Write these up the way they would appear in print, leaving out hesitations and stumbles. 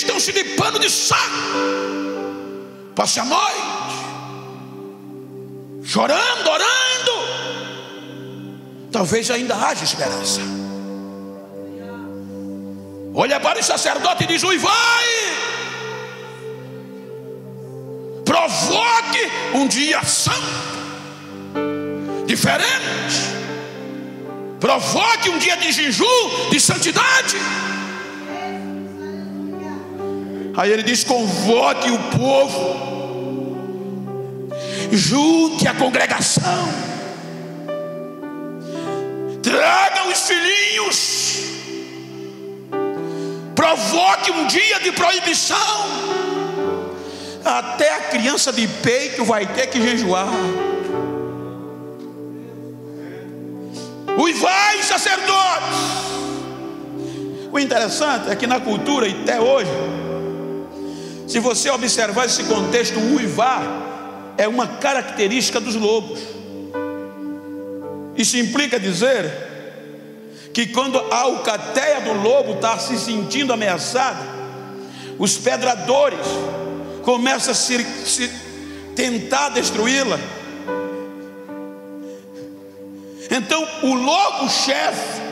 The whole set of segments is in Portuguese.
vistam-se de pano de saco, passe a noite chorando, orando. Talvez ainda haja esperança. Olha para o sacerdote e diz: uivai, provoque um dia santo, diferente. Provoque um dia de jejum, de santidade. Aí ele diz: convoque o povo, junte a congregação, tragam os filhinhos, provoque um dia de proibição. Até a criança de peito vai ter que jejuar. Uivai, sacerdotes. O interessante é que na cultura e até hoje, se você observar esse contexto, o uivar é uma característica dos lobos. Isso implica dizer que quando a alcateia do lobo está se sentindo ameaçada, os pedradores começam a se tentar destruí-la. Então o lobo-chefe,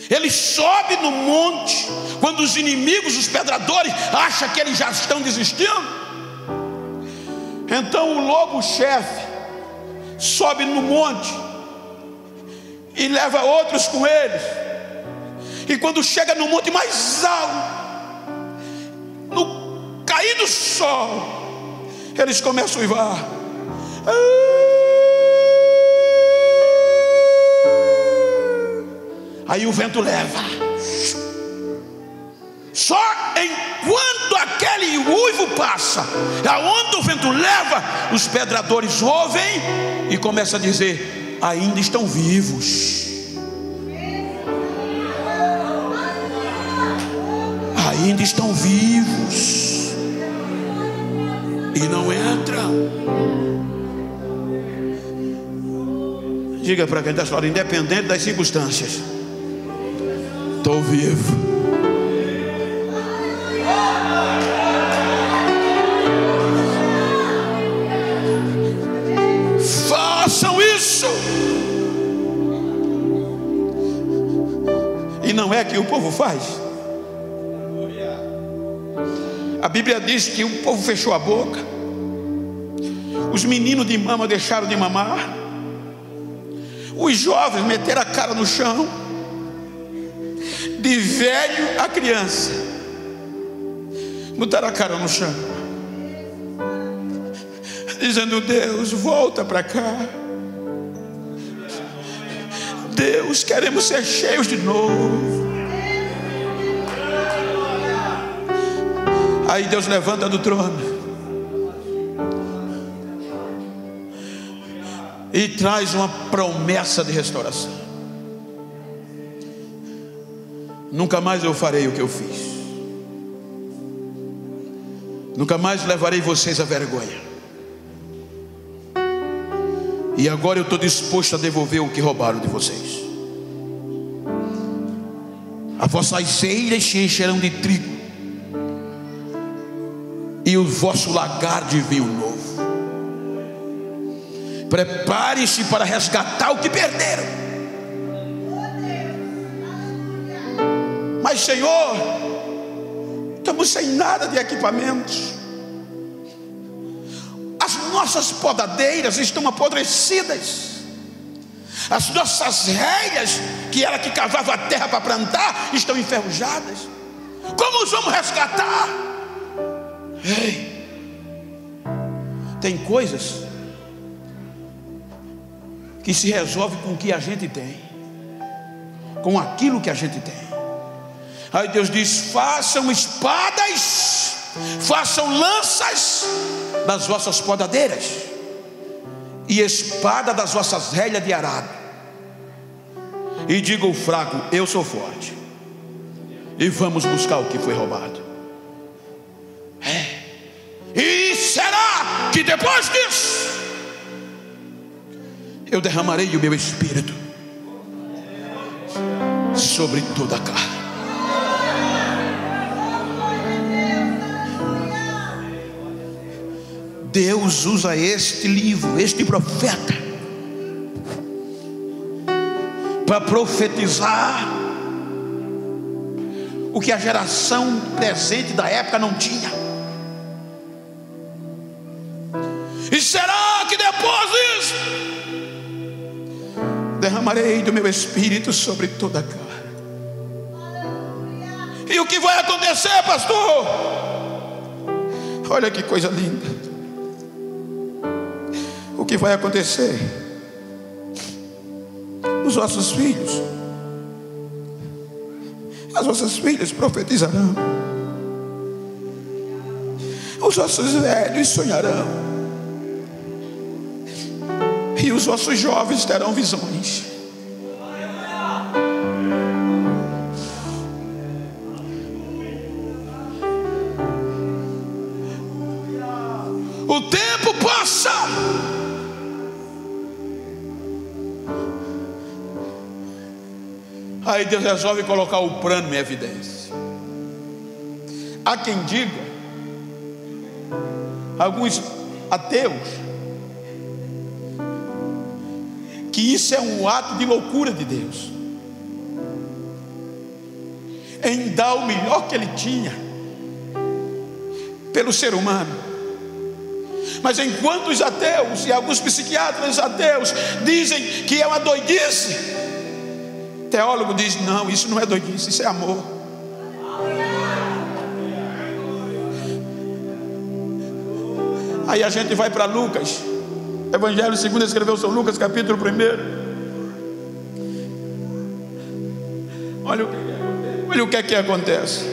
ele sobe no monte quando os inimigos, os pedradores, acham que eles já estão desistindo. Então o lobo-chefe sobe no monte e leva outros com eles. E quando chega no monte mais alto, no cair do sol, eles começam a uivar. Aí o vento leva. Só enquanto aquele uivo passa, aonde o vento leva, os pedradores ouvem e começam a dizer: ainda estão vivos, ainda estão vivos, e não entram. Diga para quem está falando: independente das circunstâncias, estou vivo. Façam isso. E não é que o povo faz. A Bíblia diz que o povo fechou a boca, os meninos de mama deixaram de mamar, os jovens meteram a cara no chão, de velho a criança botaram a cara no chão, dizendo: Deus, volta para cá. Deus, queremos ser cheios de novo. Aí Deus levanta do trono e traz uma promessa de restauração. Nunca mais eu farei o que eu fiz. Nunca mais levarei vocês à vergonha. E agora eu estou disposto a devolver o que roubaram de vocês. As vossas eiras se encherão de trigo, e o vosso lagar de vinho novo. Prepare-se para resgatar o que perderam. Mas, Senhor, estamos sem nada de equipamentos. As nossas podadeiras estão apodrecidas. As nossas réias, que era que cavava a terra para plantar, estão enferrujadas. Como os vamos resgatar? Ei, tem coisas que se resolve com o que a gente tem, com aquilo que a gente tem. Aí Deus diz: façam espadas, façam lanças das vossas podadeiras, e espada das vossas relhas de arado, e diga ao fraco: eu sou forte, e vamos buscar o que foi roubado. E será que depois disso eu derramarei o meu espírito sobre toda a carne. Deus usa este livro, este profeta, para profetizar o que a geração presente da época não tinha. E será que depois disso derramarei do meu espírito sobre toda a carne? E o que vai acontecer, pastor? Olha que coisa linda. O que vai acontecer? Os vossos filhos, as vossas filhas profetizarão, os vossos velhos sonharão, e os vossos jovens terão visões. O tempo passa, aí Deus resolve colocar o plano em evidência. Há quem diga, alguns ateus, que isso é um ato de loucura de Deus, em dar o melhor que Ele tinha pelo ser humano. Mas enquanto os ateus e alguns psiquiatras ateus dizem que é uma doidice, teólogo diz: não, isso não é doidice, isso é amor. Aí a gente vai para Lucas, Evangelho segundo escreveu São Lucas, capítulo 1. Olha o que é que acontece.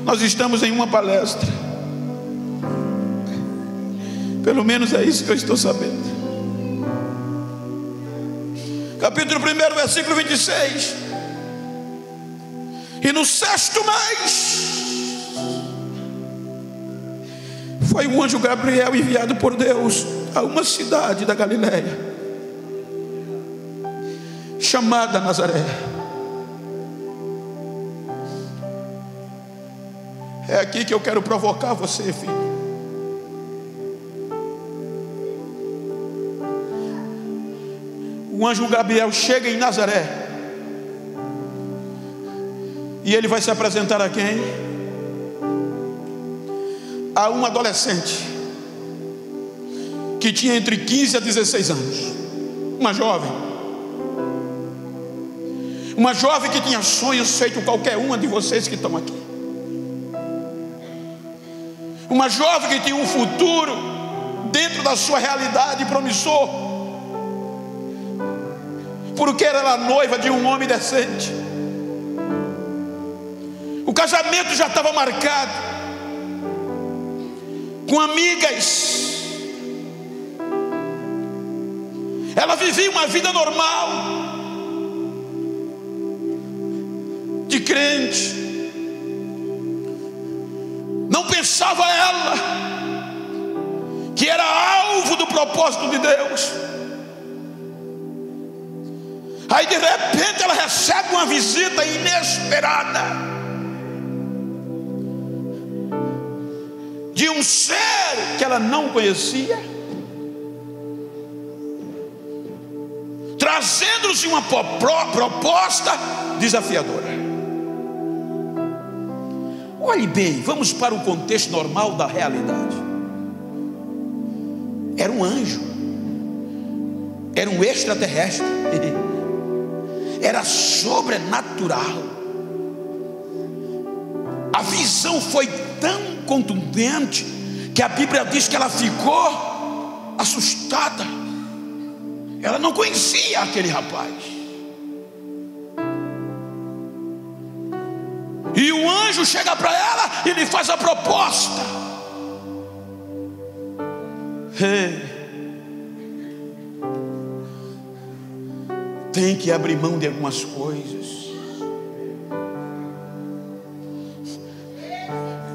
Nós estamos em uma palestra, pelo menos é isso que eu estou sabendo. Capítulo 1, versículo 26. E no 6º mês foi o anjo Gabriel enviado por Deus a uma cidade da Galileia, chamada Nazaré. É aqui que eu quero provocar você, filho. O anjo Gabriel chega em Nazaré, e ele vai se apresentar a quem? A um adolescente que tinha entre 15 a 16 anos, uma jovem que tinha sonhos feito qualquer uma de vocês que estão aqui, uma jovem que tinha um futuro dentro da sua realidade promissor, porque era noiva de um homem decente. O casamento já estava marcado, com amigas. Ela vivia uma vida normal de crente. Não pensava ela que era alvo do propósito de Deus. Aí de repente ela recebe uma visita inesperada de um ser que ela não conhecia, trazendo-lhe uma proposta desafiadora. Olhe bem, vamos para o contexto normal da realidade. Era um anjo, era um extraterrestre, era sobrenatural. A visão foi tão contundente que a Bíblia diz que ela ficou assustada. Ela não conhecia aquele rapaz. E o anjo chega para ela e lhe faz a proposta. Tem que abrir mão de algumas coisas.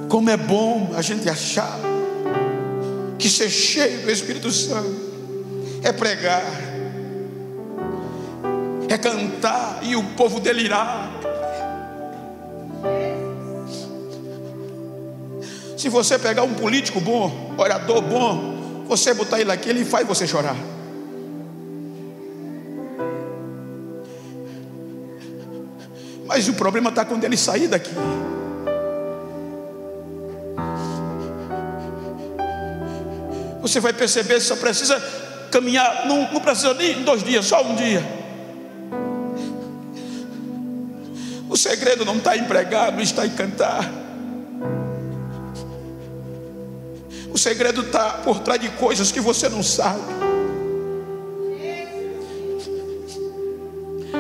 Como é bom a gente achar que ser cheio do Espírito Santo é pregar, é cantar e o povo delirar. Se você pegar um político bom, orador bom, você botar ele aqui, ele faz você chorar. Mas o problema está quando ele sair daqui. Você vai perceber que só precisa caminhar, não precisa nem 2 dias, só um dia. O segredo não está em pregar, não está em cantar. O segredo está por trás de coisas que você não sabe.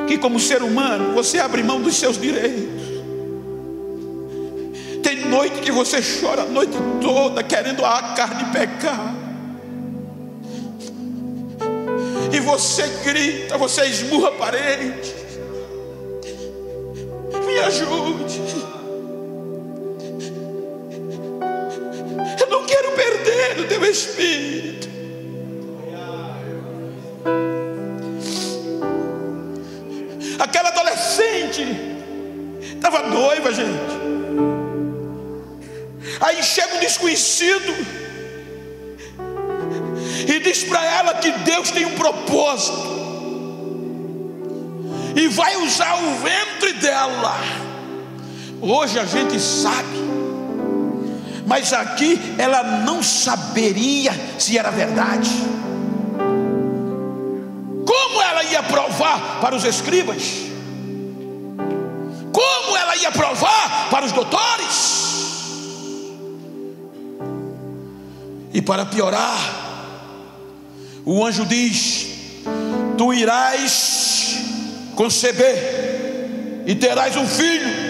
Que como ser humano, você abre mão dos seus direitos. Tem noite que você chora a noite toda querendo a carne pecar. E você grita, você esmurra a parede. Me ajude. Eu não quero perder o teu espírito. Aquela adolescente estava noiva, gente. Aí chega um desconhecido e diz para ela que Deus tem um propósito e vai usar o ventre dela. Hoje a gente sabe, mas aqui ela não saberia se era verdade. Como ela ia provar para os escribas? Como ela ia provar para os doutores? E para piorar, o anjo diz: tu irás conceber e terás um filho.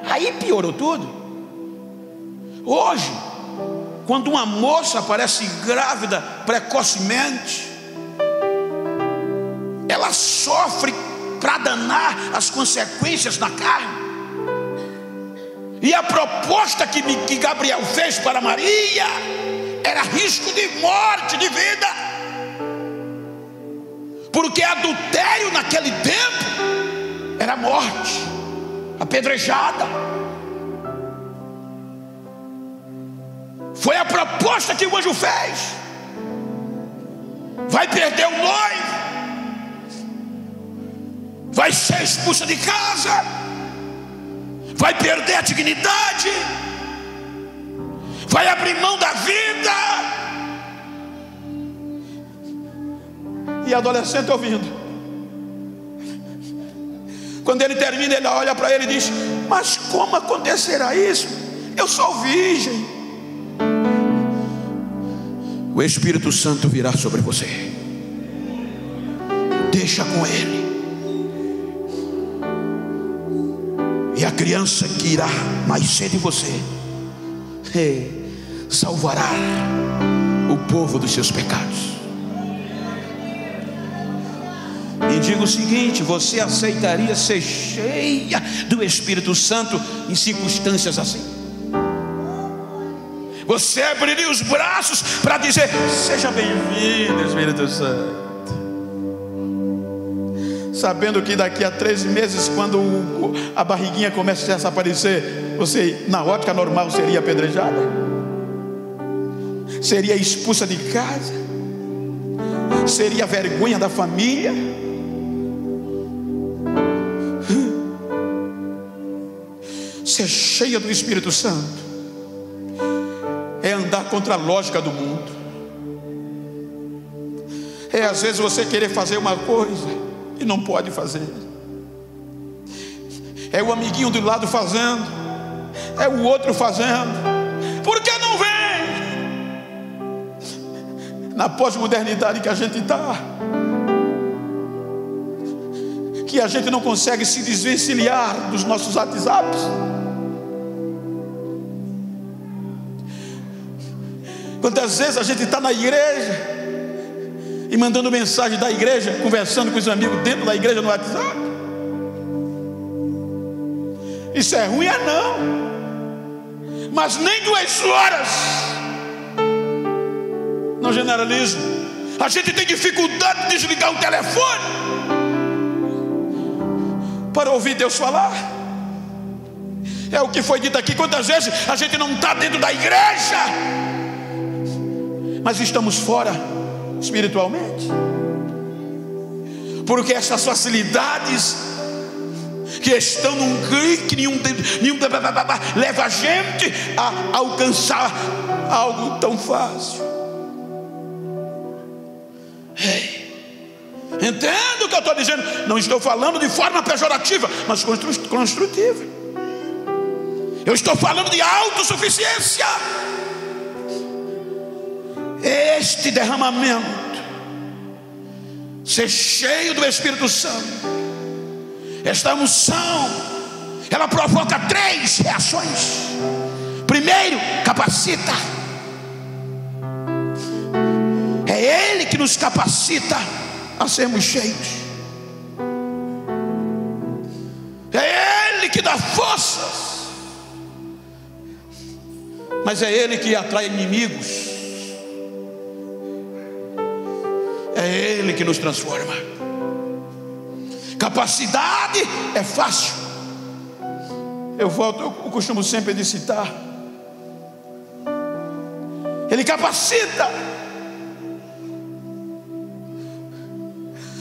Aí piorou tudo. Hoje, quando uma moça aparece grávida precocemente, ela sofre para danar as consequências na carne. E a proposta que Gabriel fez para Maria era risco de morte, de vida. Porque adultério naquele tempo era morte, apedrejada. Foi a proposta que o anjo fez. Vai perder o noivo, vai ser expulsa de casa, vai perder a dignidade, vai abrir mão da vida. E a adolescente ouvindo. Quando ele termina, ele olha para ele e diz: mas como acontecerá isso? Eu sou virgem. O Espírito Santo virá sobre você. Deixa com ele. E a criança que irá nascer de você salvará o povo dos seus pecados. E digo o seguinte: você aceitaria ser cheia do Espírito Santo em circunstâncias assim? Você abriria os braços para dizer: seja bem-vindo, Espírito Santo, sabendo que daqui a 13 meses, quando a barriguinha começa a desaparecer, você, na ótica normal, seria apedrejada, seria expulsa de casa, seria vergonha da família. Ser cheia do Espírito Santo é andar contra a lógica do mundo. É às vezes você querer fazer uma coisa e não pode fazer. É o amiguinho do lado fazendo, é o outro fazendo. Por que não vem? Na pós-modernidade que a gente está, que a gente não consegue se desvencilhar dos nossos WhatsApps. Quantas vezes a gente está na igreja e mandando mensagem da igreja, conversando com os amigos dentro da igreja no WhatsApp. Isso é ruim, não. Mas nem 2 horas. Não generalizo. A gente tem dificuldade de desligar o telefone para ouvir Deus falar. É o que foi dito aqui. Quantas vezes a gente não está dentro da igreja, mas estamos fora espiritualmente, porque essas facilidades que estão num clique, leva a gente a alcançar algo tão fácil. Entendo o que eu estou dizendo. Não estou falando de forma pejorativa, mas construtiva. Eu estou falando de autossuficiência. Este derramamento, ser cheio do Espírito Santo, esta unção, ela provoca 3 reações. Primeiro, capacita. É Ele que nos capacita a sermos cheios. É Ele que dá forças. Mas é Ele que atrai inimigos. É Ele que nos transforma. Capacidade é fácil. Eu costumo sempre de citar. Ele capacita,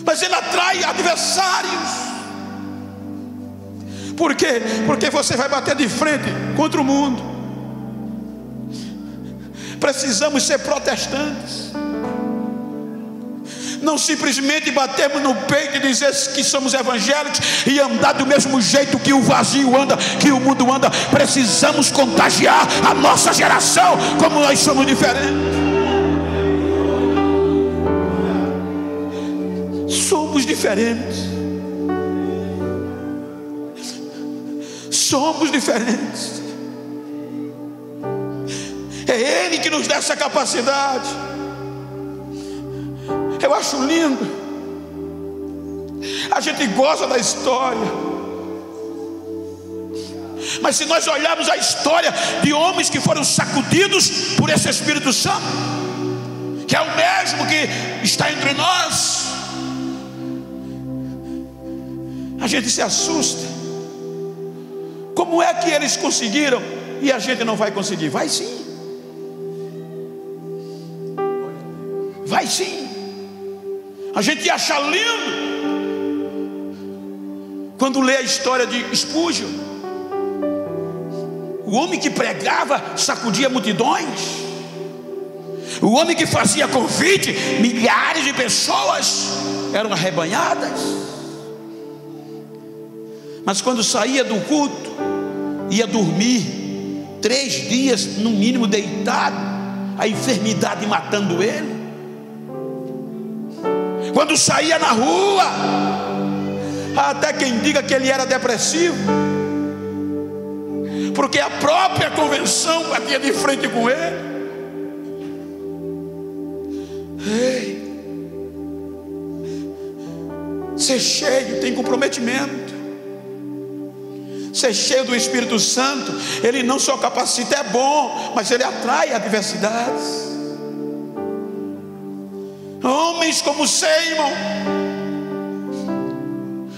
mas Ele atrai adversários. Por quê? Porque você vai bater de frente contra o mundo. Precisamos ser protestantes. Não simplesmente batermos no peito e dizer que somos evangélicos e andar do mesmo jeito que o vazio anda, que o mundo anda. Precisamos contagiar a nossa geração, como nós somos diferentes. Somos diferentes. Somos diferentes. É Ele que nos dá essa capacidade. Eu acho lindo. A gente gosta da história, mas se nós olharmos a história de homens que foram sacudidos por esse Espírito Santo, que é o mesmo que está entre nós, a gente se assusta. Como é que eles conseguiram e a gente não vai conseguir? Vai sim. Vai sim. A gente acha lindo quando lê a história de Spurgeon, o homem que pregava, sacudia multidões, o homem que fazia convite, milhares de pessoas eram arrebanhadas. Mas quando saía do culto, ia dormir 3 dias no mínimo deitado, a enfermidade matando ele. Quando saía na rua, até quem diga que ele era depressivo, porque a própria convenção batia de frente com ele. Ei, ser cheio tem comprometimento. Ser cheio do Espírito Santo, ele não só capacita, é bom, mas ele atrai adversidades. Homens como Simon,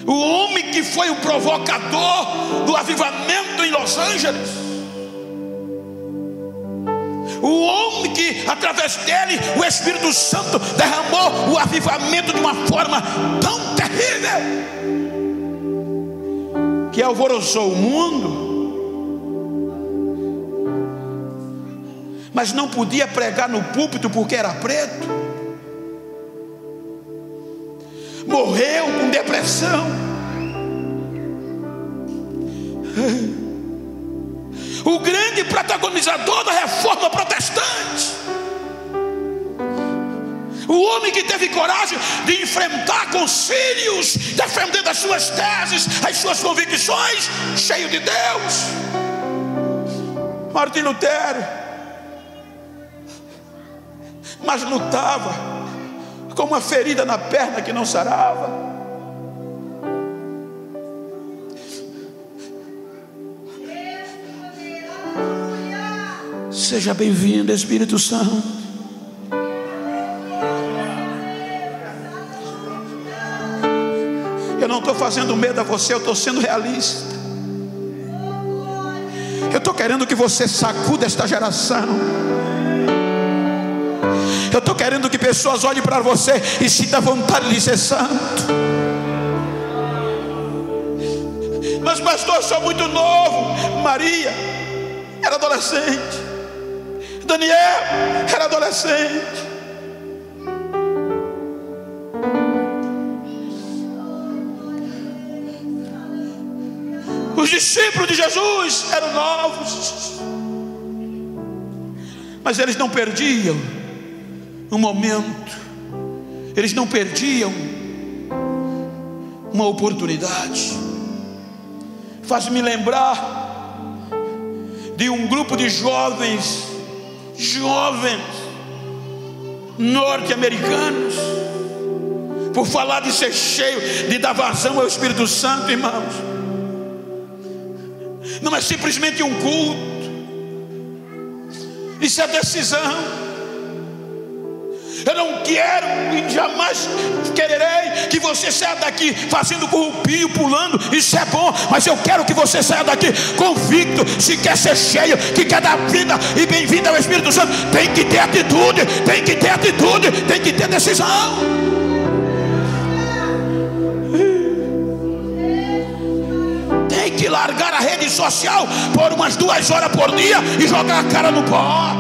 o homem que foi o provocador do avivamento em Los Angeles, o homem que através dele o Espírito Santo derramou o avivamento de uma forma tão terrível que alvoroçou o mundo, mas não podia pregar no púlpito porque era preto. Morreu com depressão. O grande protagonizador da reforma protestante, o homem que teve coragem de enfrentar concílios, defendendo as suas teses, as suas convicções, cheio de Deus, Martim Lutero. Mas lutava com uma ferida na perna que não sarava. Seja bem-vindo, Espírito Santo. Eu não estou fazendo medo a você, eu estou sendo realista. querendo que você sacuda esta geração. Eu estou querendo que pessoas olhem para você e sintam vontade de ser santo. Mas pastor, eu sou muito novo. Maria era adolescente, Daniel era adolescente. Os discípulos de Jesus eram novos, mas eles não perdiam um momento, eles não perdiam uma oportunidade. Faz-me lembrar de um grupo de jovens norte-americanos, por falar de ser cheio, de dar vazão ao Espírito Santo, irmãos. Não é simplesmente um culto, isso é decisão. Eu não quero e jamais quererei que você saia daqui fazendo corrupio, pulando. Isso é bom, mas eu quero que você saia daqui convicto. Se quer ser cheio, que quer dar vida e bem-vinda ao Espírito Santo, tem que ter atitude, tem que ter atitude, tem que ter decisão. Tem que largar a rede social por umas 2 horas por dia e jogar a cara no pó.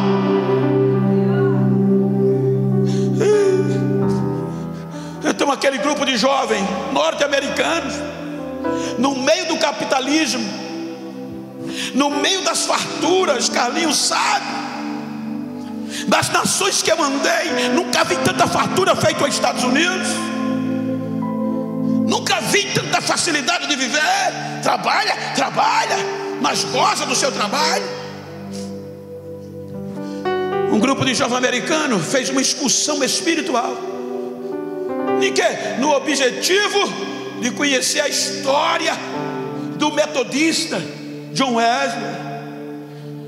Então aquele grupo de jovens norte-americanos, no meio do capitalismo, no meio das farturas, Carlinhos sabe, das nações que eu andei, nunca vi tanta fartura feita aos Estados Unidos, nunca vi tanta facilidade de viver. Trabalha, mas goza do seu trabalho. Um grupo de jovens americanos fez uma excursão espiritual, no objetivo de conhecer a história do metodista John Wesley,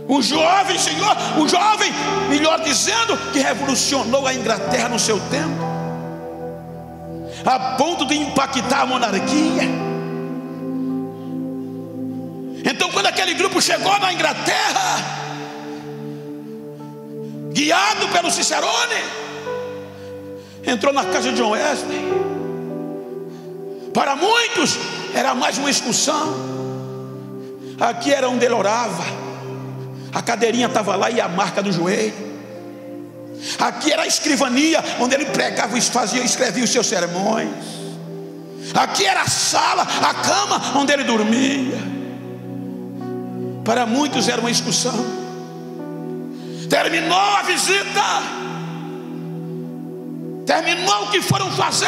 um jovem, melhor dizendo, que revolucionou a Inglaterra no seu tempo, a ponto de impactar a monarquia. Então, quando aquele grupo chegou na Inglaterra, guiado pelo Cicerone, entrou na casa de John Wesley. Para muitos era mais uma excursão. Aqui era onde ele orava, a cadeirinha estava lá e a marca do joelho. Aqui era a escrivania onde ele pregava, escrevia os seus sermões. Aqui era a sala, a cama onde ele dormia. Para muitos era uma excursão. Terminou a visita, terminou o que foram fazer,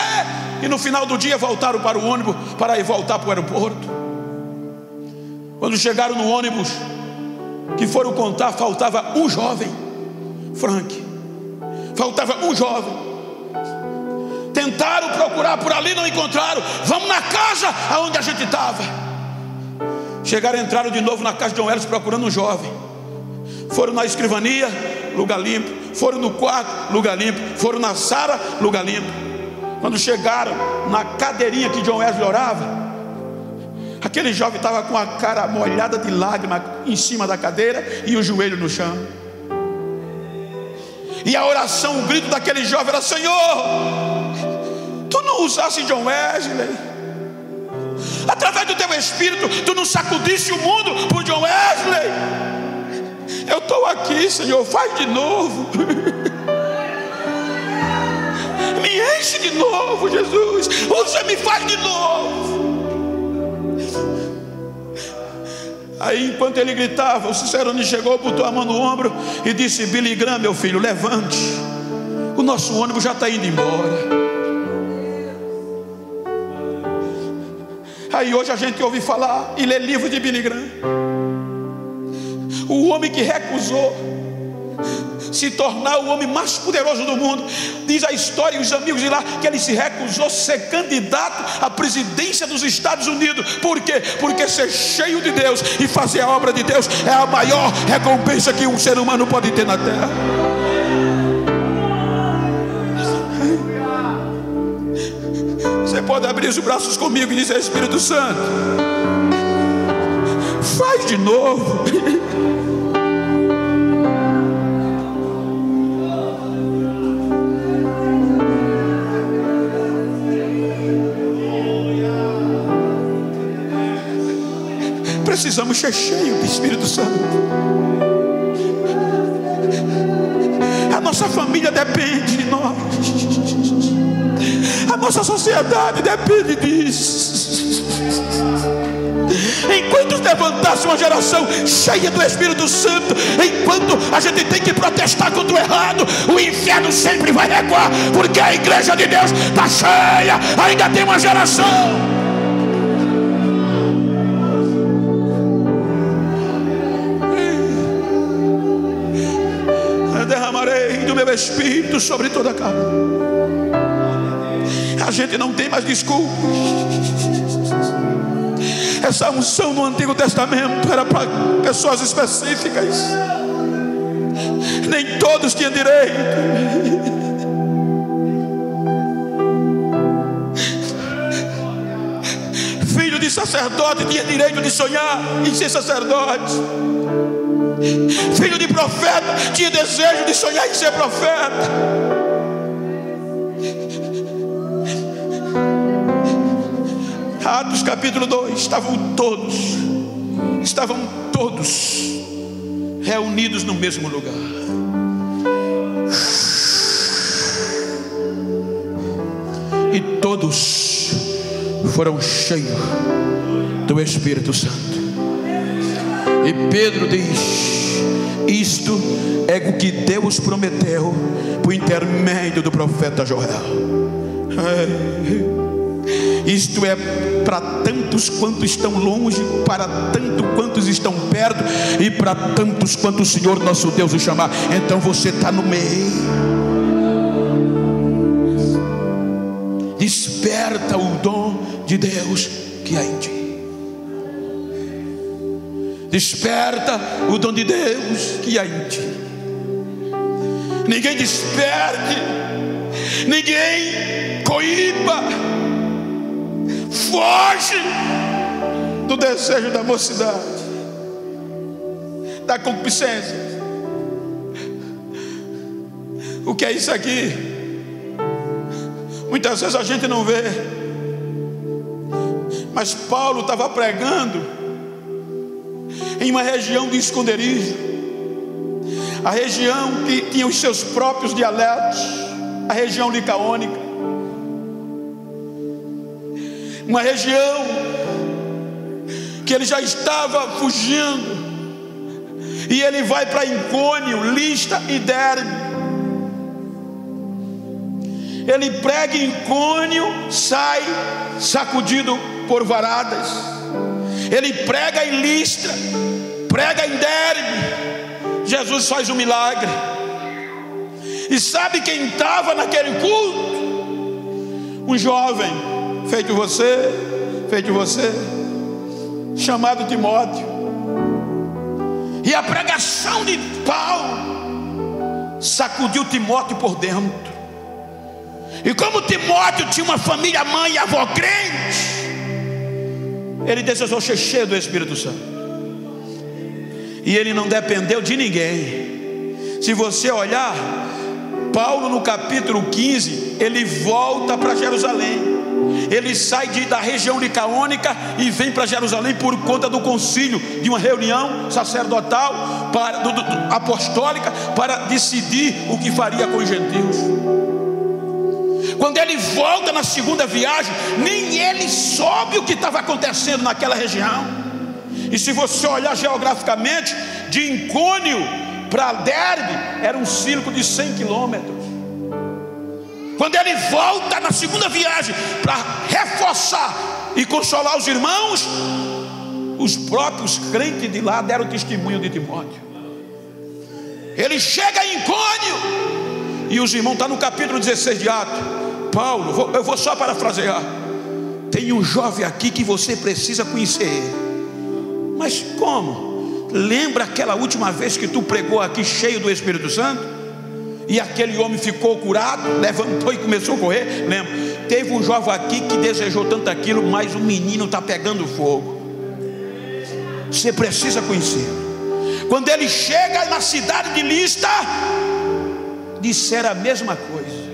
e no final do dia voltaram para o ônibus para ir voltar para o aeroporto. Quando chegaram no ônibus, que foram contar, faltava um jovem, Frank, faltava um jovem. Tentaram procurar por ali, não encontraram. Vamos na casa aonde a gente estava. Chegaram, entraram de novo na casa de John Wesley procurando um jovem. Foram na escrivania, lugar limpo. Foram no quarto, lugar limpo. Foram na sala, lugar limpo. Quando chegaram na cadeirinha que John Wesley orava, aquele jovem estava com a cara molhada de lágrimas em cima da cadeira e o joelho no chão. E a oração, o grito daquele jovem era: Senhor, tu não usaste John Wesley, através do teu espírito, tu não sacudiste o mundo por John Wesley. Eu estou aqui, Senhor, faz de novo. Me enche de novo, Jesus. Usa-me, faz de novo. Aí, enquanto ele gritava, o Cicerone chegou, botou a mão no ombro e disse: Billy Graham, meu filho, levante, o nosso ônibus já está indo embora. Aí hoje a gente ouve falar e lê livro de Billy Graham, o homem que recusou se tornar o homem mais poderoso do mundo. Diz a história e os amigos de lá que ele se recusou a ser candidato à presidência dos Estados Unidos. Por quê? Porque ser cheio de Deus e fazer a obra de Deus é a maior recompensa que um ser humano pode ter na terra. Você pode abrir os braços comigo e dizer: Espírito Santo, faz de novo. Precisamos ser cheios do Espírito Santo. A nossa família depende de nós. A nossa sociedade depende disso. Enquanto levantasse uma geração cheia do Espírito Santo, enquanto a gente tem que protestar contra o errado, o inferno sempre vai recuar, porque a igreja de Deus está cheia. Ainda tem uma geração. Derramarei do meu Espírito sobre toda a carne. A gente não tem mais desculpa. Essa unção no Antigo Testamento era para pessoas específicas. Nem todos tinham direito. Filho de sacerdote tinha direito de sonhar em ser sacerdote. Filho de profeta tinha desejo de sonhar em ser profeta. Atos capítulo 2, estavam todos reunidos no mesmo lugar. E todos foram cheios do Espírito Santo. E Pedro diz: isto é o que Deus prometeu por intermédio do profeta Joel. Isto é para tantos quantos estão longe, para tantos quantos estão perto, e para tantos quanto o Senhor nosso Deus o chamar. Então você está no meio. Desperta o dom de Deus que há em ti. Desperta o dom de Deus que há em ti. Ninguém desperte, ninguém coíba, foge do desejo da mocidade, da concupiscência. O que é isso aqui? Muitas vezes a gente não vê, mas Paulo estava pregando em uma região de esconderijo, a região que tinha os seus próprios dialetos, a região licaônica, uma região que ele já estava fugindo, e ele vai para Icônio, Listra e Derbe. Ele prega em Icônio, sai sacudido por varadas. Ele prega em Listra, prega em Derbe. Jesus faz um milagre. E sabe quem estava naquele culto? Um jovem, feito você, chamado Timóteo. E a pregação de Paulo sacudiu Timóteo por dentro. E como Timóteo tinha uma família, mãe e avó crente, ele desejou ser cheio do Espírito Santo. E ele não dependeu de ninguém. Se você olhar, Paulo no capítulo 15, ele volta para Jerusalém. Ele sai da região licaônica e vem para Jerusalém por conta do concílio, de uma reunião sacerdotal apostólica, para decidir o que faria com os gentios. Quando ele volta na segunda viagem, nem ele soube o que estava acontecendo naquela região. E se você olhar geograficamente, de Icônio para Derbe era um círculo de 100 quilômetros. Quando ele volta na segunda viagem para reforçar e consolar os irmãos, os próprios crentes de lá deram testemunho de Timóteo. Ele chega em Icônio e os irmãos, está no capítulo 16 de Atos. Paulo, eu vou só parafrasear. Tem um jovem aqui que você precisa conhecer. Mas como? Lembra aquela última vez que tu pregou aqui cheio do Espírito Santo? E aquele homem ficou curado, levantou e começou a correr? Lembra? Teve um jovem aqui que desejou tanto aquilo, mas o menino está pegando fogo. Você precisa conhecê-lo. Quando ele chega na cidade de Listra, disseram a mesma coisa.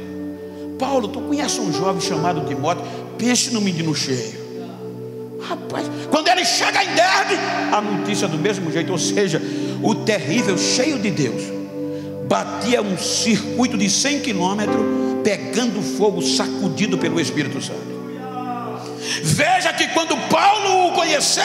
Paulo, tu conhece um jovem chamado Timóteo? Pense no menino cheio. Rapaz, quando ele chega em Derbe, a notícia do mesmo jeito. Ou seja, o terrível, cheio de Deus, batia um circuito de 100 quilômetros, pegando fogo, sacudido pelo Espírito Santo. Veja que quando Paulo o conheceu,